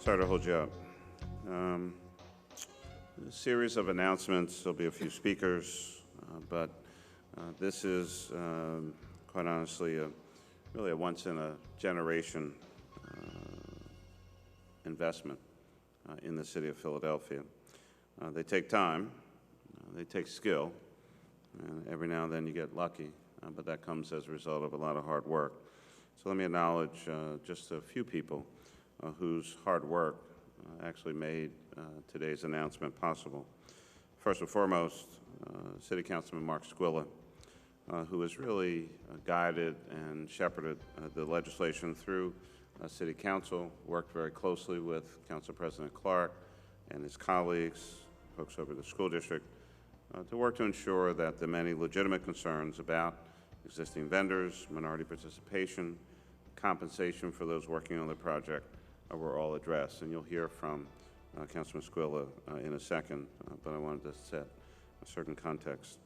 Sorry to hold you up. A series of announcements. There'll be a few speakers, but this is, quite honestly, really a once-in-a-generation investment in the city of Philadelphia. They take time, they take skill, and every now and then you get lucky, but that comes as a result of a lot of hard work. So let me acknowledge just a few people whose hard work actually made today's announcement possible. First and foremost, City Councilman Mark Squilla, who has really guided and shepherded the legislation through City Council, worked very closely with Council President Clark and his colleagues, folks over the school district, to work to ensure that the many legitimate concerns about existing vendors, minority participation, compensation for those working on the project were all addressed. And you'll hear from Councilman Squilla in a second, but I wanted to set a certain context.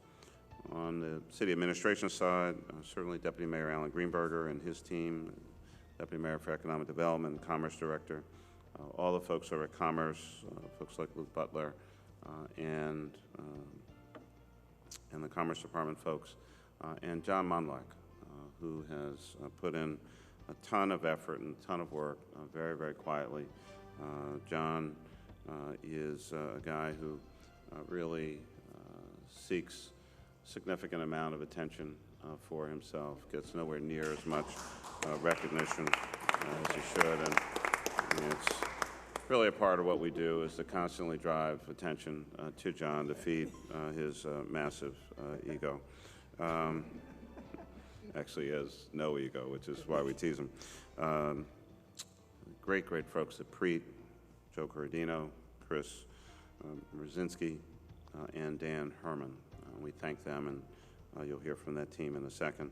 On the city administration side, certainly Deputy Mayor Alan Greenberger and his team, Deputy Mayor for Economic Development and Commerce Director, all the folks over at Commerce, folks like Luke Butler, and the Commerce Department folks, and John Monlack, who has put in a ton of effort and a ton of work very, very quietly. John is a guy who really seeks significant amount of attention for himself, gets nowhere near as much recognition as he should, and it's really a part of what we do is to constantly drive attention to John to feed his massive ego. Actually, he has no ego, which is why we tease him. Great folks at Preet, Joe Corradino, Chris Mrzinski, and Dan Herman. We thank them, and you'll hear from that team in a second.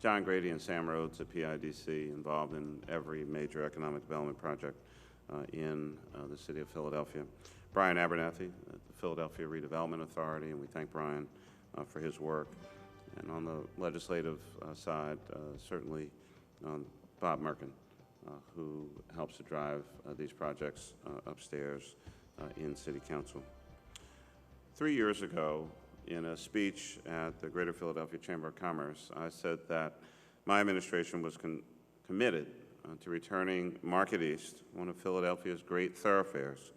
John Grady and Sam Rhodes at PIDC, involved in every major economic development project in the city of Philadelphia. Brian Abernathy at the Philadelphia Redevelopment Authority, and we thank Brian for his work. And on the legislative side, certainly Bob Merkin, who helps to drive these projects upstairs in City Council. 3 years ago, in a speech at the Greater Philadelphia Chamber of Commerce, I said that my administration was committed to returning Market East, one of Philadelphia's great thoroughfares,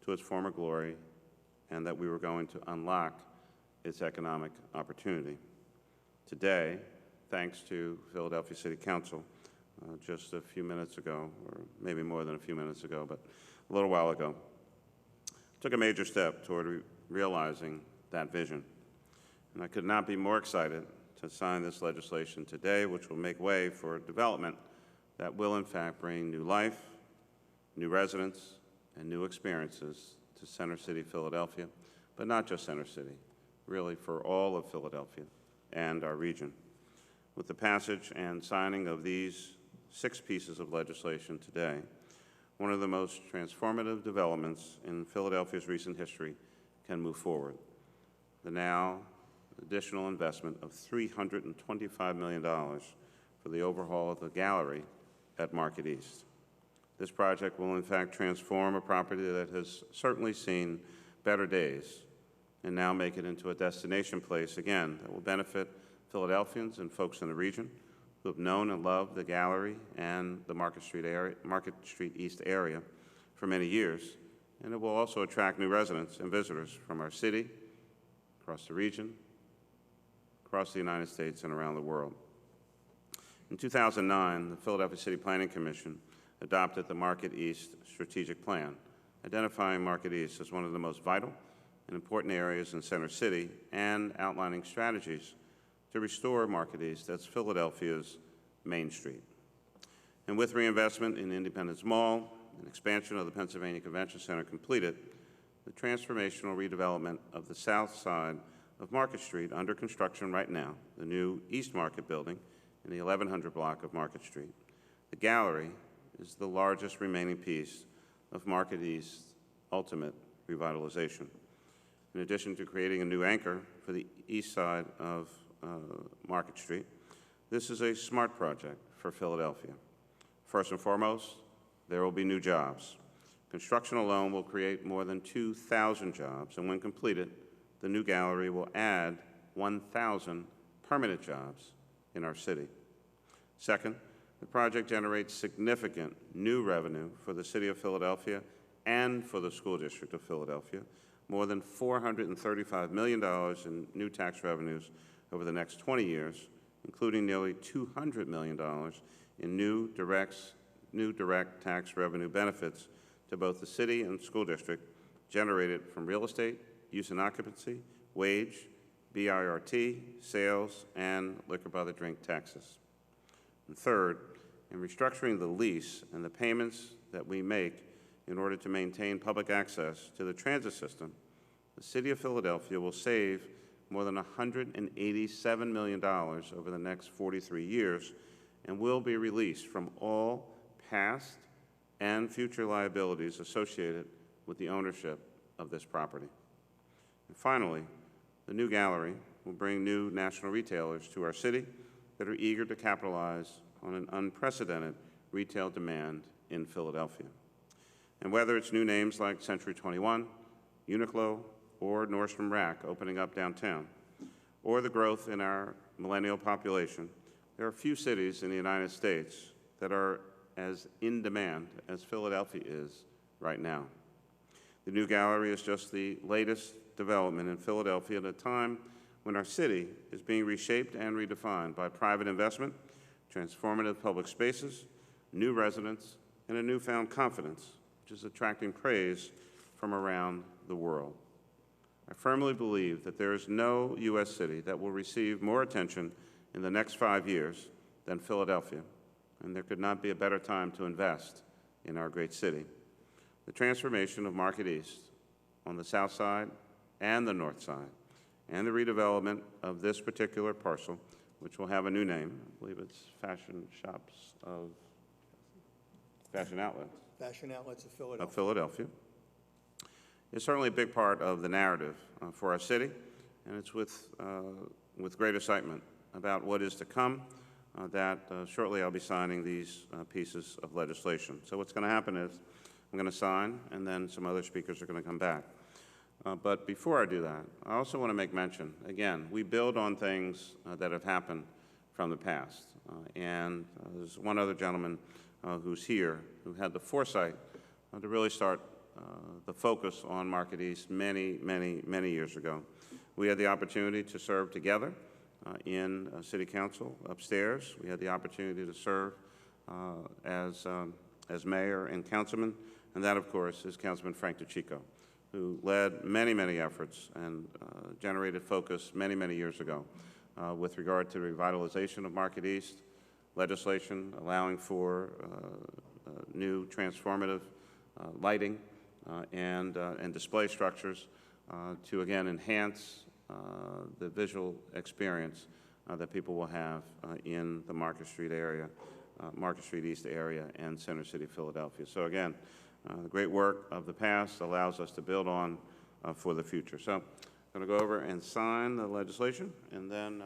to its former glory, and that we were going to unlock its economic opportunity. Today, thanks to Philadelphia City Council, just a few minutes ago, or maybe more than a few minutes ago, but a little while ago, took a major step toward realizing that vision. And I could not be more excited to sign this legislation today, which will make way for development that will in fact bring new life, new residents, and new experiences to Center City, Philadelphia, but not just Center City, really for all of Philadelphia and our region. With the passage and signing of these 6 pieces of legislation today, one of the most transformative developments in Philadelphia's recent history can move forward. The now additional investment of $325 million for the overhaul of the gallery at Market East. This project will in fact transform a property that has certainly seen better days and now make it into a destination place, again, that will benefit Philadelphians and folks in the region who have known and loved the gallery and the Market Street East area for many years. And it will also attract new residents and visitors from our city, across the region, across the United States, and around the world. In 2009, the Philadelphia City Planning Commission adopted the Market East Strategic Plan, identifying Market East as one of the most vital and important areas in Center City and outlining strategies to restore Market East as Philadelphia's Main Street. And with reinvestment in Independence Mall and expansion of the Pennsylvania Convention Center completed, the transformational redevelopment of the south side of Market Street under construction right now, the new East Market building in the 1100 block of Market Street. The gallery is the largest remaining piece of Market East's ultimate revitalization. In addition to creating a new anchor for the east side of Market Street, this is a smart project for Philadelphia. First and foremost, there will be new jobs. Construction alone will create more than 2,000 jobs, and when completed, the new gallery will add 1,000 permanent jobs in our city. Second, the project generates significant new revenue for the City of Philadelphia and for the School District of Philadelphia, more than $435 million in new tax revenues over the next 20 years, including nearly $200 million in new direct tax revenue benefits to both the city and school district generated from real estate, use and occupancy, wage, BIRT, sales, and liquor by the drink taxes. And third, in restructuring the lease and the payments that we make in order to maintain public access to the transit system, the City of Philadelphia will save more than $187 million over the next 43 years and will be released from all past and future liabilities associated with the ownership of this property. And finally, the new gallery will bring new national retailers to our city that are eager to capitalize on an unprecedented retail demand in Philadelphia. And whether it's new names like Century 21, Uniqlo, or Nordstrom Rack opening up downtown, or the growth in our millennial population, there are few cities in the United States that are as in demand as Philadelphia is right now. The new gallery is just the latest development in Philadelphia at a time when our city is being reshaped and redefined by private investment, transformative public spaces, new residents, and a newfound confidence, which is attracting praise from around the world. I firmly believe that there is no U.S. city that will receive more attention in the next 5 years than Philadelphia, and there could not be a better time to invest in our great city. The transformation of Market East on the south side and the north side, and the redevelopment of this particular parcel, which will have a new name. I believe it's Fashion Outlets. Fashion Outlets of Philadelphia. Of Philadelphia. It's certainly a big part of the narrative for our city, and it's with great excitement about what is to come that shortly I'll be signing these pieces of legislation. So what's going to happen is I'm going to sign, and then some other speakers are going to come back. But before I do that, I also want to make mention, again, we build on things that have happened from the past. And there's one other gentleman who's here who had the foresight to really start the focus on Market East many, many, many years ago. We had the opportunity to serve together in City Council upstairs. We had the opportunity to serve as mayor and councilman, and that, of course, is Councilman Frank DeCicco, who led many, many efforts and generated focus many, many years ago with regard to revitalization of Market East, legislation allowing for new transformative lighting and display structures to, again, enhance the visual experience that people will have in the Market Street area, Market Street East area, and Center City, Philadelphia. So again, the great work of the past allows us to build on for the future. So I'm going to go over and sign the legislation, and then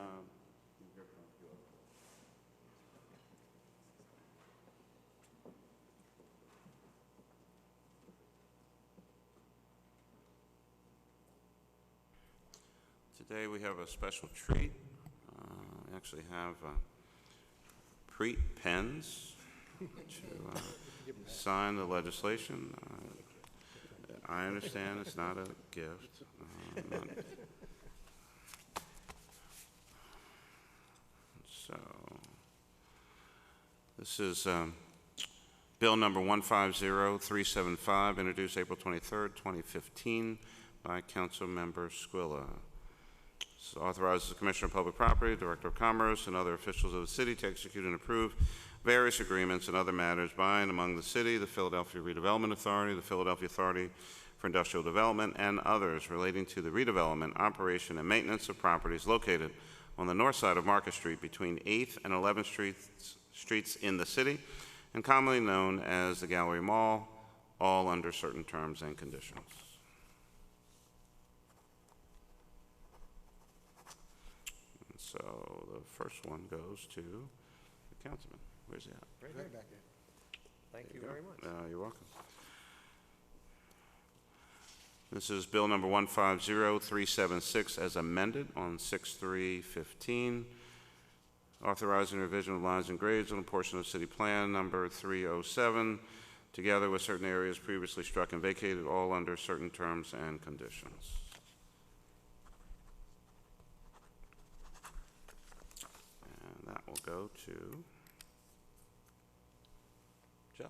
today we have a special treat. We actually have Preet pens to sign the legislation. I understand it's not a gift. So this is Bill number 150375, introduced April 23rd, 2015 by Council Member Squilla. This authorizes the Commissioner of Public Property, Director of Commerce, and other officials of the city to execute and approve various agreements and other matters by and among the city, the Philadelphia Redevelopment Authority, the Philadelphia Authority for Industrial Development, and others relating to the redevelopment, operation, and maintenance of properties located on the north side of Market Street between 8th and 11th Streets in the city, and commonly known as the Gallery Mall, all under certain terms and conditions. And so the first one goes to the councilman. Where's he at? Right here, back there. Thank you very much. You're welcome. This is Bill number 150376 as amended on 6/3/15, authorizing revision of lines and grades on a portion of City Plan number 307, together with certain areas previously struck and vacated, all under certain terms and conditions. And that will go to Joe.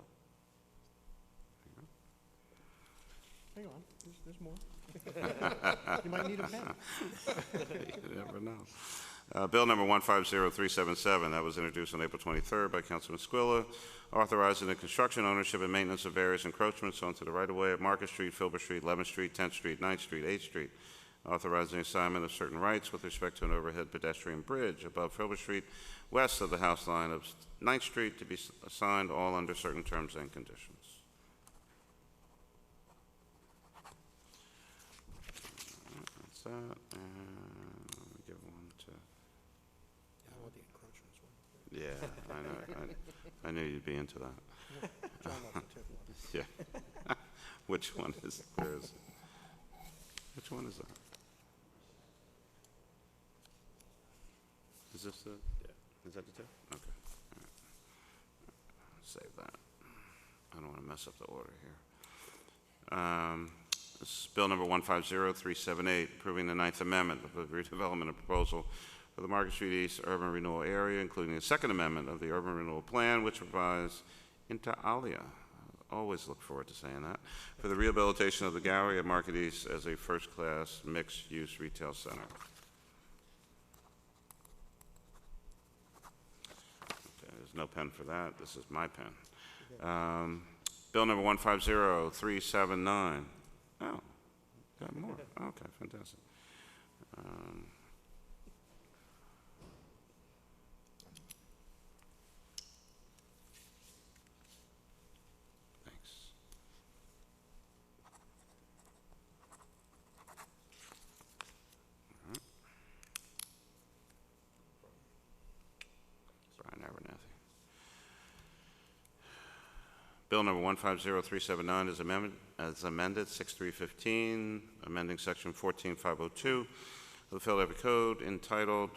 Hang on, there's more. You might need a pen. You never know. Bill number 150377, that was introduced on April 23rd by Councilman Squilla, authorizing the construction, ownership, and maintenance of various encroachments onto the right-of-way of Market Street, Filbert Street, 11th Street, 10th Street, 9th Street, 8th Street, authorizing the assignment of certain rights with respect to an overhead pedestrian bridge above Filbert Street, west of the house line of 9th Street, to be assigned all under certain terms and conditions. That's that, and let me give one to... I want the encroachments one. Yeah, I know. I knew you'd be into that. John wants the tip one. Yeah. Which one is? Where is it? Which one is that? Is this the? Yeah. Is that the tip? Okay. All right. Save that. I don't want to mess up the order here. This is Bill number 150378, approving the Ninth Amendment of the redevelopment proposal for the Market Street East Urban Renewal Area, including the Second Amendment of the Urban Renewal Plan, which provides inter alia, I always look forward to saying that, for the rehabilitation of the gallery at Market East as a first-class mixed-use retail center. Okay, there's no pen for that. This is my pen. Bill number 150379. Oh, got more. Okay, fantastic. Thanks. All right. Brian Abernathy. Bill number 150379 is amended 6/3/15, amending section 14502 of the Philadelphia Code entitled,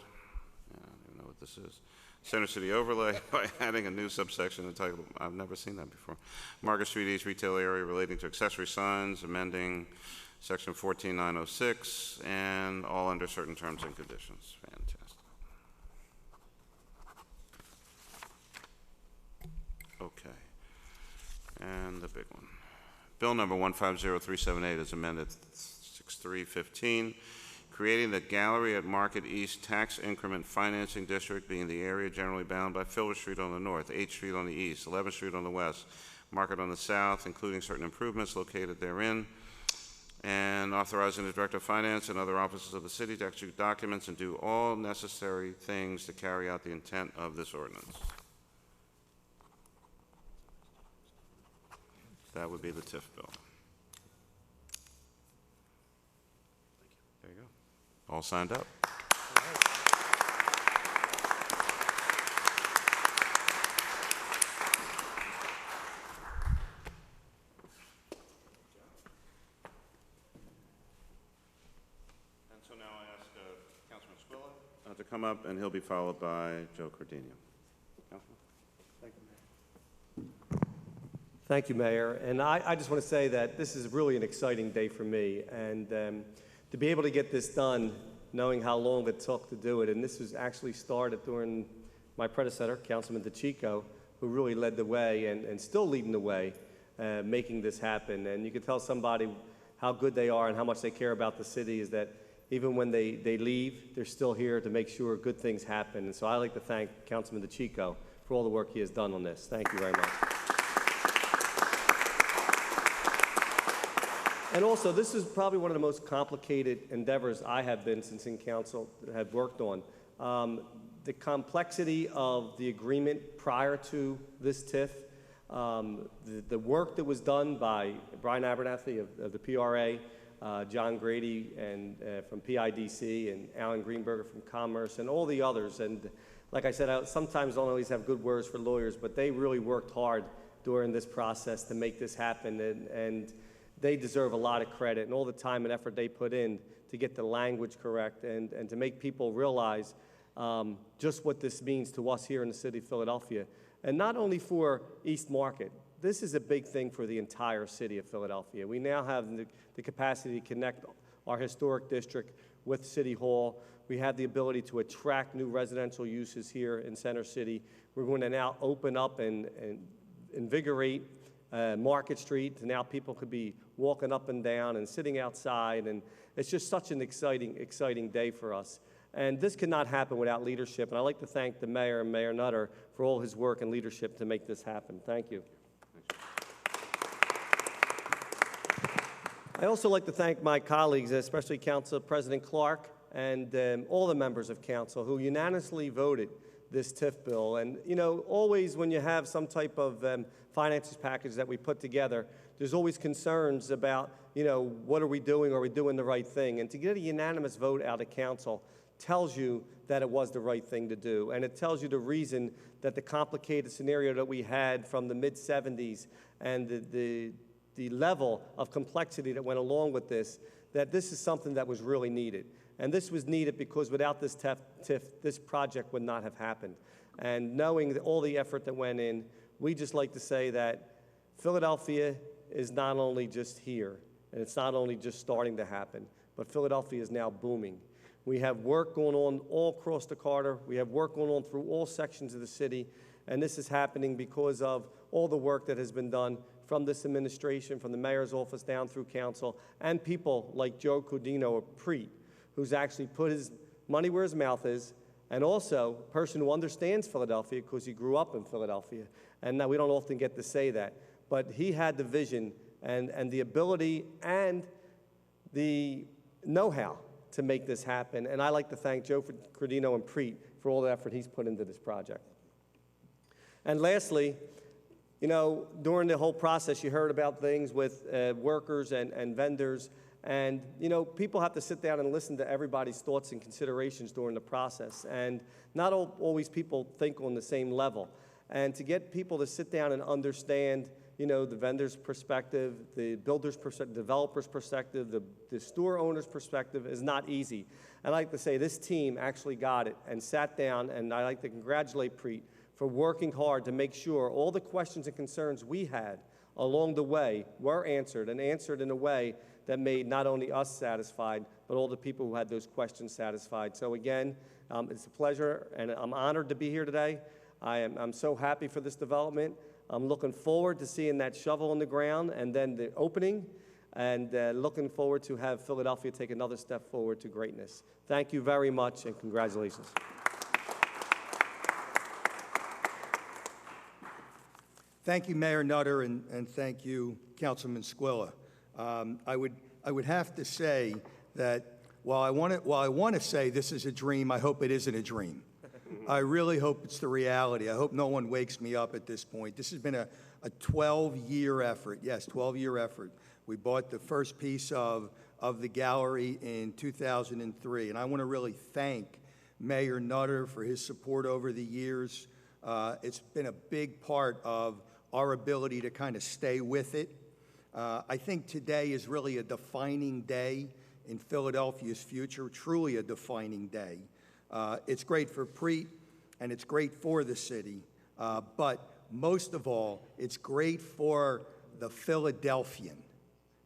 I don't even know what this is, Center City Overlay, by adding a new subsection entitled, I've never seen that before, Market Street East Retail Area relating to accessory signs, amending section 14906, and all under certain terms and conditions. Fantastic. Okay. And the big one. Bill number 150378 is amended 6/3/15, creating the gallery at Market East Tax Increment Financing District, being the area generally bound by Filbert Street on the north, 8th Street on the east, 11th Street on the west, Market on the south, including certain improvements located therein, and authorizing the Director of Finance and other officers of the city to execute documents and do all necessary things to carry out the intent of this ordinance. That would be the TIF bill. There you go. All signed up. And so now I ask Councilman Squilla to come up, and he'll be followed by Joe Cordino. Councilman? Thank you, Mayor. Thank you, Mayor. And I just want to say that this is really an exciting day for me. And to be able to get this done, knowing how long it took to do it, and this was actually started during my predecessor, Councilman DeCicco, who really led the way and still leading the way, making this happen. And you can tell somebody how good they are and how much they care about the city is that even when they leave, they're still here to make sure good things happen. And so I'd like to thank Councilman DeCicco for all the work he has done on this. Thank you very much. And also, this is probably one of the most complicated endeavors I have been since in council, have worked on. The complexity of the agreement prior to this TIF, the work that was done by Brian Abernathy of the PRA, John Grady and from PIDC, and Alan Greenberger from Commerce, and all the others. And like I said, I sometimes don't always have good words for lawyers, but they really worked hard during this process to make this happen. And they deserve a lot of credit and all the time and effort they put in to get the language correct and to make people realize just what this means to us here in the city of Philadelphia. And not only for East Market, this is a big thing for the entire city of Philadelphia. We now have the capacity to connect our historic district with City Hall. We have the ability to attract new residential uses here in Center City. We're going to now open up and invigorate Market Street. And now people could be walking up and down and sitting outside. And it's just such an exciting day for us. And this could not happen without leadership. And I'd like to thank the mayor and Mayor Nutter for all his work and leadership to make this happen. Thank you. I also like to thank my colleagues, especially Council President Clark and all the members of council who unanimously voted this TIF bill. And, you know, always when you have some type of finances package that we put together, there's always concerns about, you know, what are we doing? Are we doing the right thing? And to get a unanimous vote out of council tells you that it was the right thing to do. And it tells you the reason that the complicated scenario that we had from the mid-'70s and the level of complexity that went along with this, that this is something that was really needed. And this was needed because without this TIF, this project would not have happened. And knowing all the effort that went in, we just like to say that Philadelphia is not only just here, and it's not only just starting to happen, but Philadelphia is now booming. We have work going on all across the corridor. We have work going on through all sections of the city, and this is happening because of all the work that has been done from this administration, from the mayor's office down through council, and people like Joe Cudino of Preet, who's actually put his money where his mouth is, and also a person who understands Philadelphia because he grew up in Philadelphia. And now we don't often get to say that, but he had the vision and the ability and the know-how to make this happen. And I like to thank Joe Cudino and Preet for all the effort he's put into this project. And lastly, you know, during the whole process, you heard about things with workers and vendors. And, you know, people have to sit down and listen to everybody's thoughts and considerations during the process. And not always people think on the same level. And to get people to sit down and understand, you know, the vendor's perspective, the builder's perspective, the developer's perspective, the store owner's perspective is not easy. And I like to say this team actually got it and sat down, and I like to congratulate Preet for working hard to make sure all the questions and concerns we had along the way were answered, and answered in a way that made not only us satisfied, but all the people who had those questions satisfied. So again, it's a pleasure, and I'm honored to be here today. I'm so happy for this development. I'm looking forward to seeing that shovel in the ground and then the opening, and looking forward to have Philadelphia take another step forward to greatness. Thank you very much, and congratulations. Thank you, Mayor Nutter, and thank you, Councilman Squilla. I would have to say that while I want to say this is a dream, I hope it isn't a dream. I really hope it's the reality. I hope no one wakes me up at this point. This has been a 12-year effort. Yes, 12-year effort. We bought the first piece of the gallery in 2003, and I want to really thank Mayor Nutter for his support over the years. It's been a big part of our ability to kind of stay with it. I think today is really a defining day in Philadelphia's future, truly a defining day. It's great for Preet, and it's great for the city, but most of all, it's great for the Philadelphian.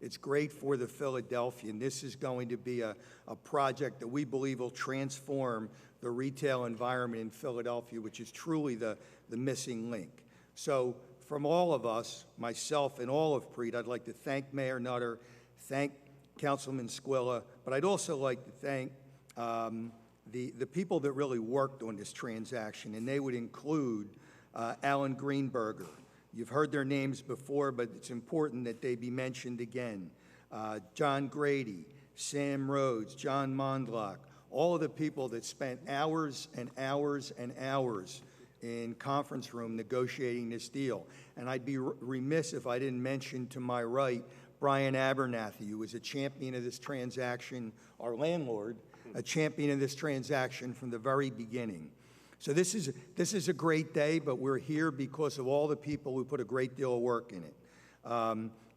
It's great for the Philadelphian. This is going to be a project that we believe will transform the retail environment in Philadelphia, which is truly the missing link. So from all of us, myself and all of Preet, I'd like to thank Mayor Nutter, thank Councilman Squilla, but I'd also like to thank the people that really worked on this transaction, and they would include Alan Greenberger. You've heard their names before, but it's important that they be mentioned again. John Grady, Sam Rhodes, John Mondlock, all of the people that spent hours and hours and hours in conference room negotiating this deal. And I'd be remiss if I didn't mention to my right Brian Abernathy, who was a champion of this transaction, our landlord, a champion of this transaction from the very beginning. So this is a great day, but we're here because of all the people who put a great deal of work in it.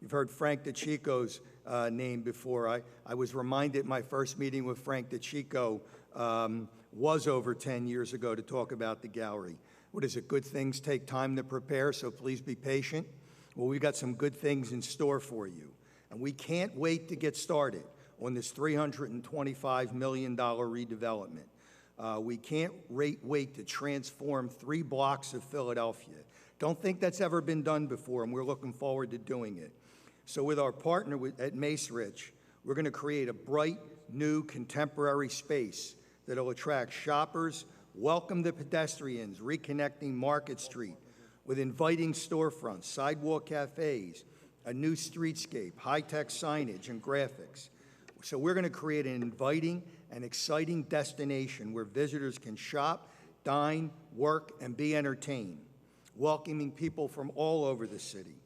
You've heard Frank DeChico's name before. I was reminded my first meeting with Frank DeChico was over 10 years ago to talk about the gallery. What is it? Good things take time to prepare, so please be patient. Well, we've got some good things in store for you, and we can't wait to get started on this $325 million redevelopment. We can't wait to transform 3 blocks of Philadelphia. Don't think that's ever been done before, and we're looking forward to doing it. So with our partner at Macerich, we're going to create a bright, new, contemporary space that will attract shoppers, welcome the pedestrians, reconnecting Market Street with inviting storefronts, sidewalk cafes, a new streetscape, high-tech signage and graphics. So we're going to create an inviting and exciting destination where visitors can shop, dine, work, and be entertained, welcoming people from all over the city.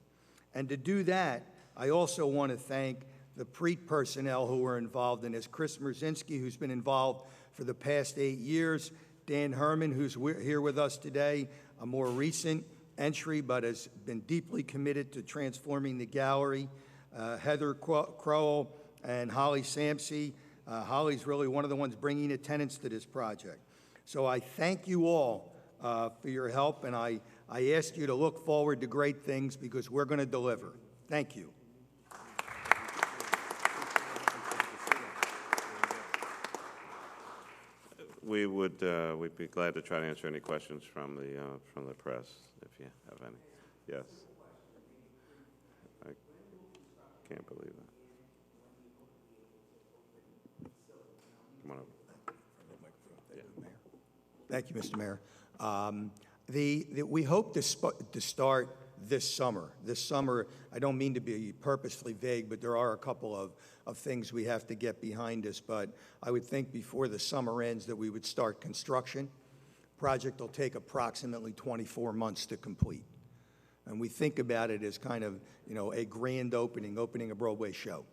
And to do that, I also want to thank the PREET personnel who were involved in this. Chris Merzinski, who's been involved for the past 8 years, Dan Herman, who's here with us today, a more recent entry but has been deeply committed to transforming the gallery, Heather Crowell and Holly Sampsey. Holly's really one of the ones bringing attendance to this project. So I thank you all for your help, and I ask you to look forward to great things because we're going to deliver. Thank you. We'd be glad to try to answer any questions from the press, if you have any. Yes. I can't believe that. Come on over. Thank you, Mr. Mayor. We hope to start this summer. This summer, I don't mean to be purposely vague, but there are a couple of things we have to get behind us. But I would think before the summer ends that we would start construction. Project will take approximately 24 months to complete. And we think about it as kind of, you know, a grand opening a Broadway show.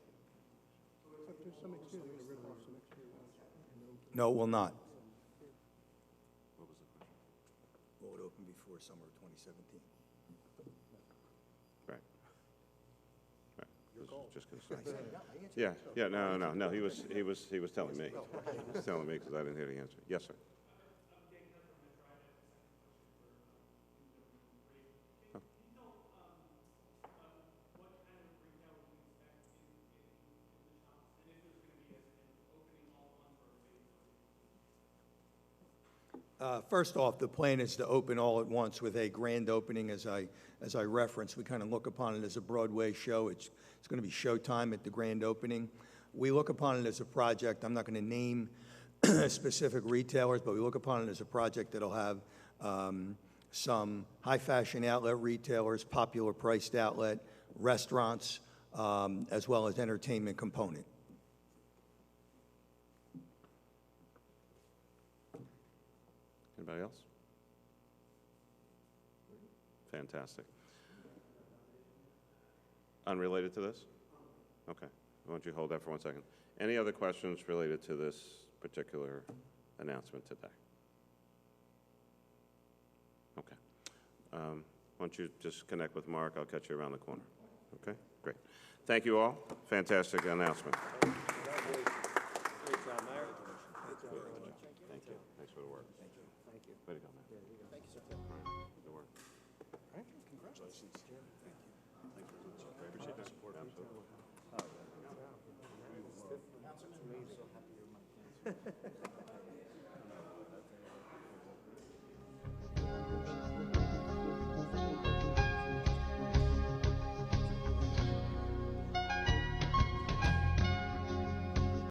But there's some exterior, they're gonna remove some exterior ones. No, it will not. Will it open before summer of 2017? Right. This is just gonna start. Yeah, no, he was telling me. He was telling me because I didn't hear the answer. Yes, sir. First off, the plan is to open all at once with a grand opening, as I referenced. We kind of look upon it as a Broadway show. It's going to be showtime at the grand opening. We look upon it as a project. I'm not going to name specific retailers, but we look upon it as a project that'll have some high-fashion outlet retailers, popular priced outlet, restaurants, as well as entertainment component. Anybody else? Fantastic. Unrelated to this? Okay. Why don't you hold that for 1 second? Any other questions related to this particular announcement today? Okay. Why don't you just connect with Mark? I'll catch you around the corner. Okay? Great. Thank you all. Fantastic announcement. Great job, Mayor. Thank you. Thanks for the work. Thank you. Thank you. Way to go, man. Thank you, sir. Good work. Thank you, congratulations. Thank you. I appreciate the support. Absolutely. Councilman, we're so happy you're my